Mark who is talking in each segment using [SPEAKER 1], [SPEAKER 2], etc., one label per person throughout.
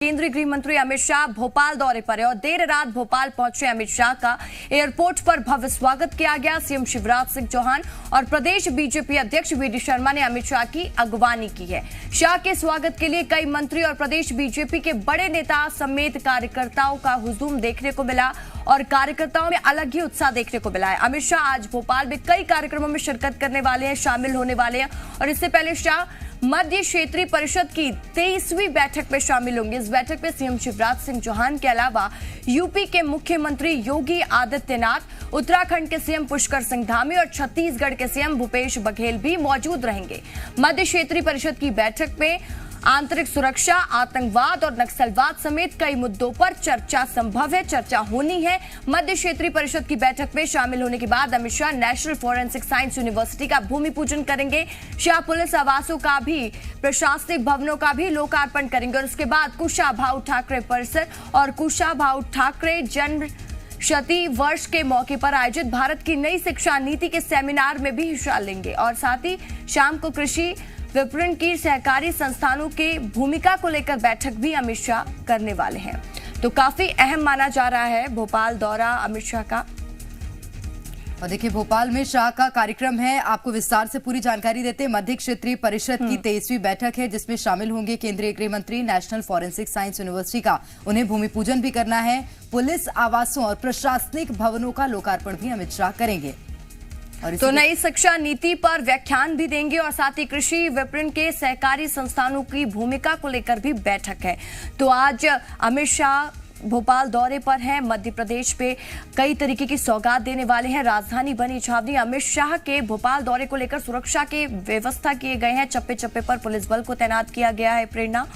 [SPEAKER 1] केंद्रीय गृह मंत्री अमित शाह भोपाल दौरे पर है और देर रात भोपाल पहुंचे अमित शाह का एयरपोर्ट पर भव्य स्वागत किया गया। सीएम शिवराज सिंह चौहान और प्रदेश बीजेपी अध्यक्ष वी.डी. शर्मा ने अमित शाह की अगवानी की है। शाह के स्वागत के लिए कई मंत्री और प्रदेश बीजेपी के बड़े नेता समेत कार्यकर्ताओं का हुजूम देखने को मिला और कार्यकर्ताओं में अलग ही उत्साह देखने को मिला है। अमित शाह आज भोपाल में कई कार्यक्रमों में शिरकत करने वाले हैं, शामिल होने वाले हैं और इससे पहले शाह मध्य क्षेत्रीय परिषद की 23वीं बैठक में शामिल होंगे। इस बैठक में सीएम शिवराज सिंह चौहान के अलावा यूपी के मुख्यमंत्री योगी आदित्यनाथ, उत्तराखंड के सीएम पुष्कर सिंह धामी और छत्तीसगढ़ के सीएम भूपेश बघेल भी मौजूद रहेंगे। मध्य क्षेत्रीय परिषद की बैठक में आंतरिक सुरक्षा, आतंकवाद और नक्सलवाद समेत कई मुद्दों पर चर्चा संभव है, चर्चा होनी है। मध्य क्षेत्रीय परिषद की बैठक में शामिल होने के बाद Amit Shah national forensic science university का भूमि पूजन करेंगे। शाह पुलिस आवासों का भी, प्रशासनिक भवनों का भी लोकार्पण करेंगे और उसके बाद कुशाभाऊ ठाकरे परिसर और कुशाभाऊ ठाकरे जन्म शती वर्ष के मौके पर आयोजित भारत की नई शिक्षा नीति के सेमिनार में भी हिस्सा लेंगे और साथ ही शाम को कृषि विपणन की सहकारी संस्थानों की भूमिका को लेकर बैठक भी अमित शाह करने वाले हैं। तो काफी अहम माना जा रहा है भोपाल दौरा अमित शाह का।
[SPEAKER 2] और देखिए भोपाल में शाह का कार्यक्रम है, आपको विस्तार से पूरी जानकारी देते हैं। मध्य क्षेत्रीय परिषद की 23वीं बैठक है जिसमें शामिल होंगे केंद्रीय गृह मंत्री। नेशनल फॉरेंसिक साइंस यूनिवर्सिटी का उन्हें भूमि पूजन भी करना है। पुलिस आवासों और प्रशासनिक भवनों का लोकार्पण भी अमित शाह करेंगे और
[SPEAKER 1] तो नई शिक्षा नीति पर व्याख्यान भी देंगे और साथ ही कृषि विपणन के सहकारी संस्थानों की भूमिका को लेकर भी बैठक है। तो आज अमित शाह भोपाल दौरे पर हैं, मध्य प्रदेश पे कई तरीके की सौगात देने वाले हैं। राजधानी बनी छावनी। अमित शाह के भोपाल दौरे को लेकर सुरक्षा के व्यवस्था किए गए हैं, चप्पे चप्पे पर पुलिस बल को तैनात किया गया है। प्रेरणा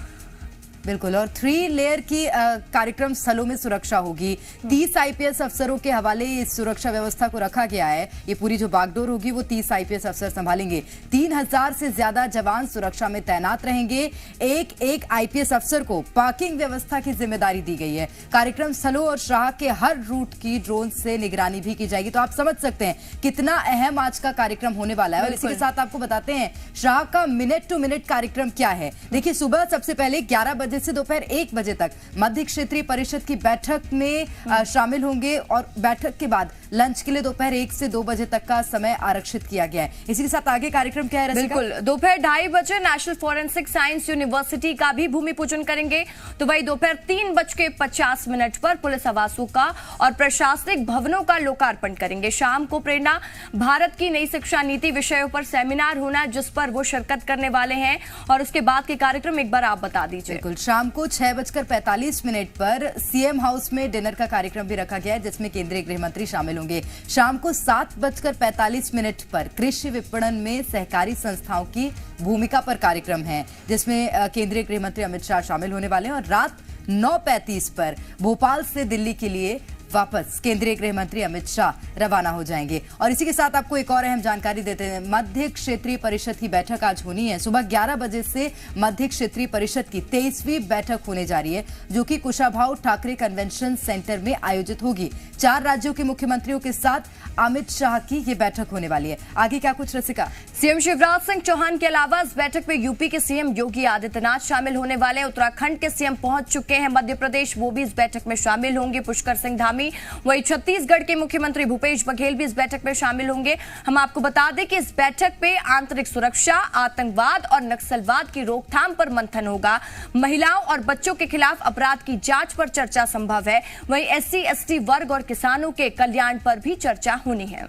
[SPEAKER 2] बिल्कुल, और 3 लेयर की कार्यक्रम स्थलों में सुरक्षा होगी। 30 आईपीएस अफसरों के हवाले इस सुरक्षा व्यवस्था को रखा गया है। ये पूरी जो बागडोर होगी वो 30 आईपीएस अफसर संभालेंगे। 3000 से ज्यादा जवान सुरक्षा में तैनात रहेंगे। एक आईपीएस अफसर को पार्किंग व्यवस्था की जिम्मेदारी दी गई है। कार्यक्रम स्थलों और शाह के हर रूट की ड्रोन से निगरानी भी की जाएगी। तो आप समझ सकते हैं कितना अहम आज का कार्यक्रम होने वाला है। और इसी के साथ आपको बताते हैं शाह का मिनट टू मिनट कार्यक्रम क्या है। देखिए, सुबह सबसे पहले 11 बजे से दोपहर 1 बजे तक मध्य क्षेत्रीय परिषद की बैठक में शामिल होंगे और बैठक के बाद लंच के लिए दोपहर 1 से 2 बजे तक का समय आरक्षित किया गया है। इसी के साथ आगे कार्यक्रम क्या है?
[SPEAKER 1] बिल्कुल, दोपहर 2:30 बजे नेशनल फॉरेंसिक साइंस यूनिवर्सिटी का भी भूमि पूजन करेंगे। तो वही दोपहर 3:50 पर पुलिस आवासों का और प्रशासनिक भवनों का लोकार्पण करेंगे। शाम को प्रेरणा भारत की नई शिक्षा नीति विषयों पर सेमिनार होना, जिस पर वो शिरकत करने वाले हैं और उसके बाद के कार्यक्रम एक बार आप बता दीजिए।
[SPEAKER 2] बिल्कुल, शाम को 6:45 पर सीएम हाउस में डिनर का कार्यक्रम भी रखा गया है जिसमें केंद्रीय गृह मंत्री शामिल होंगे। शाम को 7:45 पर कृषि विपणन में सहकारी संस्थाओं की भूमिका पर कार्यक्रम है जिसमें केंद्रीय गृह मंत्री अमित शाह शामिल होने वाले हैं और रात 9:35 पर भोपाल से दिल्ली के लिए वापस केंद्रीय गृह मंत्री अमित शाह रवाना हो जाएंगे। और इसी के साथ आपको एक और अहम जानकारी देते हैं। मध्य क्षेत्रीय परिषद की बैठक आज होनी है। सुबह 11 बजे से मध्य क्षेत्रीय परिषद की 23वीं बैठक होने जा रही है जो कि कुशाभाऊ ठाकरे कन्वेंशन सेंटर में आयोजित होगी। 4 राज्यों के मुख्यमंत्रियों के साथ अमित शाह की ये बैठक होने वाली है। आगे क्या कुछ रसिका?
[SPEAKER 1] सीएम शिवराज सिंह चौहान के अलावा इस बैठक में यूपी के सीएम योगी आदित्यनाथ शामिल होने वाले हैं। उत्तराखंड के सीएम पहुंच चुके हैं मध्य प्रदेश, वो भी इस बैठक में शामिल होंगे। पुष्कर सिंह धामी। वही छत्तीसगढ़ के मुख्यमंत्री भूपेश बघेल भी इस बैठक में शामिल होंगे। हम आपको बता दें कि इस बैठक पे आंतरिक सुरक्षा, आतंकवाद और नक्सलवाद की रोकथाम पर मंथन होगा। महिलाओं और बच्चों के खिलाफ अपराध की जांच पर चर्चा संभव है। वहीं SC/ST वर्ग और किसानों के कल्याण पर भी चर्चा होनी है।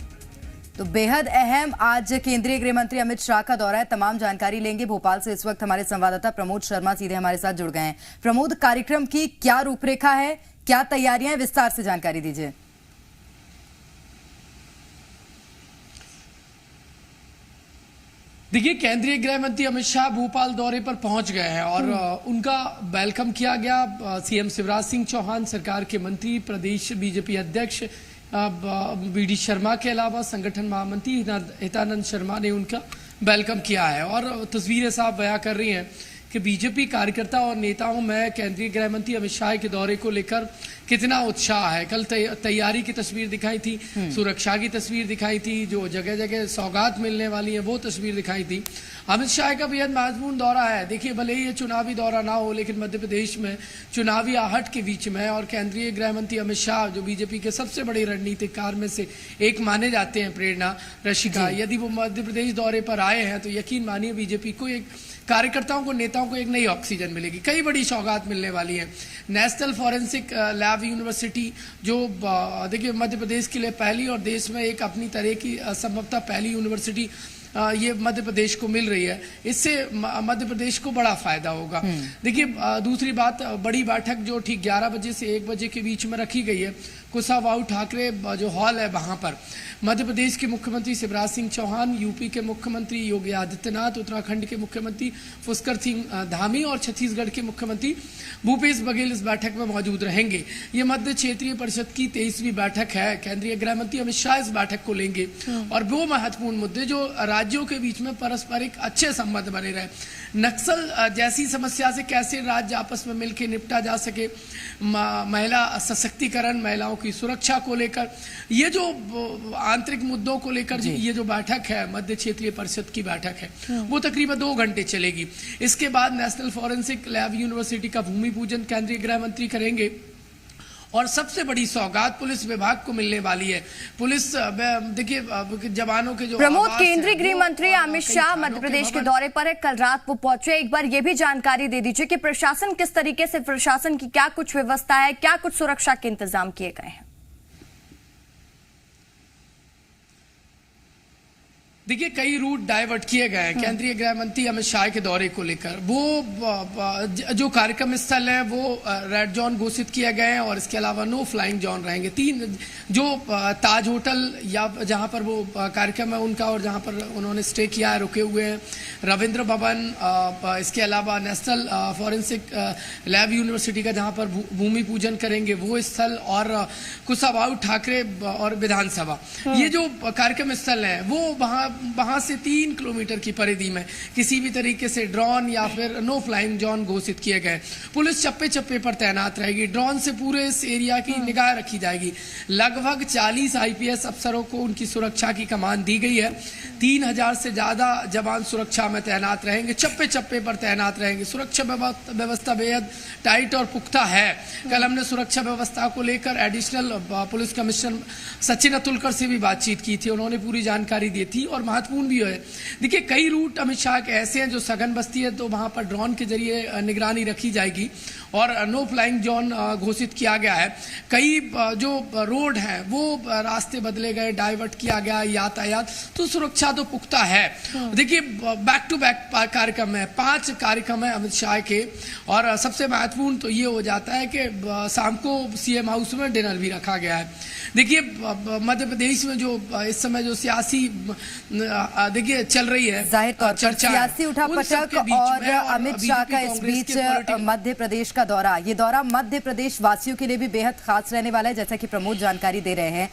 [SPEAKER 2] तो बेहद अहम आज केंद्रीय गृह मंत्री अमित शाह का दौरा है। तमाम जानकारी लेंगे भोपाल से। इस वक्त हमारे संवाददाता प्रमोद शर्मा सीधे हमारे साथ जुड़ गए हैं। प्रमोद, कार्यक्रम की क्या रूपरेखा है, क्या तैयारियां हैं, विस्तार से जानकारी दीजिए।
[SPEAKER 3] देखिए, केंद्रीय गृह मंत्री अमित शाह भोपाल दौरे पर पहुंच गए हैं और उनका वेलकम किया गया। सीएम शिवराज सिंह चौहान, सरकार के मंत्री, प्रदेश बीजेपी अध्यक्ष वी.डी. शर्मा के अलावा संगठन महामंत्री हितानंद शर्मा ने उनका वेलकम किया है। और तस्वीरें साफ बयां कर रही हैं कि बीजेपी कार्यकर्ता और नेताओं में केंद्रीय गृह मंत्री अमित शाह के दौरे को लेकर कितना उत्साह है। कल तैयारी की तस्वीर दिखाई थी, सुरक्षा की तस्वीर दिखाई थी, जो जगह जगह सौगात मिलने वाली है वो तस्वीर दिखाई थी। अमित शाह का बेहद महत्वपूर्ण दौरा है। देखिए, भले ही ये चुनावी दौरा ना हो, लेकिन मध्य प्रदेश में चुनावी आहट के बीच में और केंद्रीय गृह मंत्री अमित शाह जो बीजेपी के सबसे बड़े रणनीतिकार में से एक माने जाते हैं, प्रेरणा रशिका, यदि वो मध्य प्रदेश दौरे पर आए हैं तो यकीन मानिए बीजेपी को एक कार्यकर्ताओं को, नेताओं को एक नई ऑक्सीजन मिलेगी। कई बड़ी सौगात मिलने वाली है। नेशनल फॉरेंसिक लैब यूनिवर्सिटी जो देखिए मध्य प्रदेश के लिए पहली और देश में एक अपनी तरह की संभवतः पहली यूनिवर्सिटी ये मध्य प्रदेश को मिल रही है। इससे मध्य प्रदेश को बड़ा फायदा होगा। देखिए, दूसरी बात, बड़ी बैठक जो ठीक 11 बजे से 1 बजे के बीच में रखी गई है कुशाभाऊ ठाकरे जो हॉल है वहां पर मध्य प्रदेश के मुख्यमंत्री शिवराज सिंह चौहान, यूपी के मुख्यमंत्री योगी आदित्यनाथ, उत्तराखंड के मुख्यमंत्री पुष्कर सिंह धामी और छत्तीसगढ़ के मुख्यमंत्री भूपेश बघेल इस बैठक में मौजूद रहेंगे। ये मध्य क्षेत्रीय परिषद की 23वीं बैठक है। केंद्रीय गृह मंत्री अमित शाह इस बैठक को लेंगे और वो महत्वपूर्ण मुद्दे जो राज्यों के बीच में पारस्परिक अच्छे संबंध बने रहे, नक्सल जैसी समस्या से कैसे राज्य आपस में मिलकर निपटा जा सके, महिला सशक्तिकरण, महिलाओं की सुरक्षा को लेकर, ये जो आंतरिक मुद्दों को लेकर ये जो बैठक है मध्य क्षेत्रीय परिषद की बैठक है वो तकरीबन 2 घंटे चलेगी। इसके बाद नेशनल फॉरेंसिक लैब यूनिवर्सिटी का भूमि पूजन केंद्रीय गृह मंत्री करेंगे और सबसे बड़ी सौगात पुलिस विभाग को मिलने वाली है। पुलिस देखिए जवानों के जो
[SPEAKER 1] प्रमोद, केंद्रीय गृह मंत्री अमित शाह मध्य प्रदेश के दौरे पर है, कल रात वो पहुंचे। एक बार ये भी जानकारी दे दीजिए कि प्रशासन किस तरीके से, प्रशासन की क्या कुछ व्यवस्था है, क्या कुछ सुरक्षा के इंतजाम किए गए हैं?
[SPEAKER 3] देखिए, कई रूट डाइवर्ट किए गए हैं केंद्रीय गृह मंत्री अमित शाह के दौरे को लेकर। वो जो कार्यक्रम स्थल है वो रेड जोन घोषित किए गए हैं और इसके अलावा नो फ्लाइंग जोन रहेंगे। 3 जो ताज होटल या जहां पर वो कार्यक्रम है उनका और जहां पर उन्होंने स्टे किया है, रुके हुए हैं, रविंद्र भवन, इसके अलावा नेशनल फॉरेंसिक लैब यूनिवर्सिटी का जहां पर भूमि पूजन करेंगे वो स्थल, और कुशाभाऊ ठाकरे और विधानसभा, ये जो कार्यक्रम स्थल है वो वहां से 3 किलोमीटर की परिधि में किसी भी तरीके से ड्रोन या फिर नो फ्लाइंग जोन घोषित किए गए। पुलिस चप्पे चप्पे पर तैनात रहेगी। ड्रोन से पूरे इस एरिया की निगाह रखी जाएगी। लगभग 40 आईपीएस अफसरों को उनकी सुरक्षा की कमान दी गई है। 3000 से ज्यादा जवान सुरक्षा में तैनात रहेंगे, चप्पे चप्पे पर तैनात रहेंगे। सुरक्षा व्यवस्था बेहद टाइट और पुख्ता है। कल हमने सुरक्षा व्यवस्था को लेकर additional police commissioner Sachin Atulkar से भी बातचीत की थी। उन्होंने पूरी जानकारी दी थी और महत्वपूर्ण भी है। देखिए, कई रूट अमित शाह के ऐसे हैं जो सघन बस्ती है तो वहां पर ड्रोन के जरिए निगरानी रखी जाएगी और नो फ्लाइंग जोन घोषित किया गया है। कई जो रोड हैं वो रास्ते बदले गए, डाइवर्ट किया गया यातायात, तो सुरक्षा तो पुख्ता है। देखिए, बैक टू बैक कार्यक्रम है, 5 कार्यक्रम है अमित शाह के, और सबसे महत्वपूर्ण तो ये हो जाता है कि शाम को सीएम हाउस में डिनर भी रखा गया है। देखिए, मध्य प्रदेश में जो इस समय जो सियासी देखिए चल रही है
[SPEAKER 2] जाहिर तौर पर
[SPEAKER 3] चर्चा,
[SPEAKER 2] सियासी उठापटक और अमित शाह का इस बीच मध्य प्रदेश का दौरा, ये दौरा मध्य प्रदेश वासियों के लिए भी बेहद खास रहने वाला है, जैसा कि प्रमोद जानकारी दे रहे हैं।